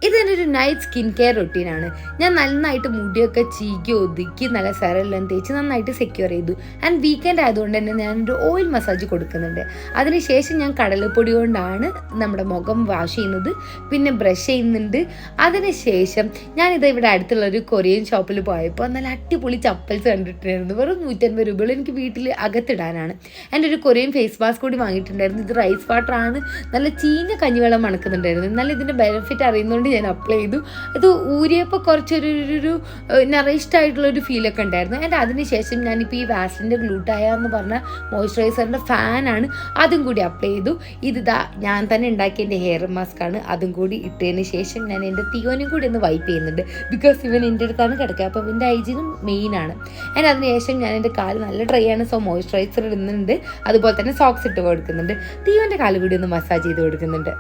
ഇതെൻ്റെ ഒരു night skin care റൊട്ടീനാണ്. ഞാൻ നന്നായിട്ട് മുടിയൊക്കെ ചീകി ഒതുക്കി നല്ല സെറെല്ലാം തേച്ച് നന്നായിട്ട് സെക്യൂർ ചെയ്തു. ആൻഡ് വീക്കെൻഡ് ആയതുകൊണ്ട് തന്നെ ഞാനൊരു ഓയിൽ മസാജ് കൊടുക്കുന്നുണ്ട്. അതിനുശേഷം ഞാൻ കടലപ്പൊടി കൊണ്ടാണ് നമ്മുടെ മുഖം വാഷ് ചെയ്യുന്നത്, പിന്നെ ബ്രഷ് ചെയ്യുന്നുണ്ട്. അതിനുശേഷം ഞാനിത് ഇവിടെ അടുത്തുള്ളൊരു കൊറിയൻ ഷോപ്പിൽ പോയപ്പോൾ നല്ല അടിപൊളി ചപ്പൽസ് കണ്ടിട്ടുണ്ടായിരുന്നു. വെറും 150 രൂപയുള്ളൂ. എനിക്ക് വീട്ടിൽ അകത്തിടാനാണ്. എൻ്റെ ഒരു കൊറിയൻ ഫേസ് മാസ്ക് കൂടി വാങ്ങിയിട്ടുണ്ടായിരുന്നു. ഇത് റൈസ് വാട്ടറാണ്. നല്ല ചീഞ്ഞ കഞ്ഞിവെള്ളം മണക്കുന്നുണ്ടായിരുന്നു. എന്നാലും ഇതിൻ്റെ ബെനിഫിറ്റ് അറിയുന്നതുകൊണ്ട് ഞാൻ അപ്ലൈ ചെയ്തു. ഇത് ഊരിയപ്പോൾ കുറച്ചൊരു നറിഷ്ഡ് ആയിട്ടുള്ളൊരു ഫീലൊക്കെ ഉണ്ടായിരുന്നു. ആൻഡ് അതിനുശേഷം ഞാനിപ്പോൾ ഈ വാസ്ലിൻ്റെ ഗ്ലൂട്ടായ എന്ന് പറഞ്ഞ മോയ്സ്ചറൈസറിൻ്റെ ഫാനാണ്, അതും കൂടി അപ്ലൈ ചെയ്തു. ഇതിതാ ഞാൻ തന്നെ ഉണ്ടാക്കിയ എൻ്റെ ഹെയർ മാസ്ക് ആണ്. അതും കൂടി ഇട്ടതിന് ശേഷം ഞാൻ എൻ്റെ തിയോനും കൂടി ഒന്ന് വൈപ്പ് ചെയ്യുന്നുണ്ട്. ബിക്കോസ് ഇവൻ എൻ്റെ അടുത്താണ് കിടക്കുക, അപ്പോൾ ഇവൻ്റെ ഹൈജീനും മെയിനാണ്. ആൻഡ് അതിനുശേഷം ഞാൻ എൻ്റെ കാല് നല്ല ഡ്രൈ ആണ്, സോ മോയ്സ്ചറൈസർ ഇടുന്നുണ്ട്. അതുപോലെ തന്നെ സോക്സ് ഇട്ട് കൊടുക്കുന്നുണ്ട്. തിയോൻ്റെ കാല് കൂടി ഒന്ന് മസാജ് ചെയ്ത് കൊടുക്കുന്നുണ്ട്.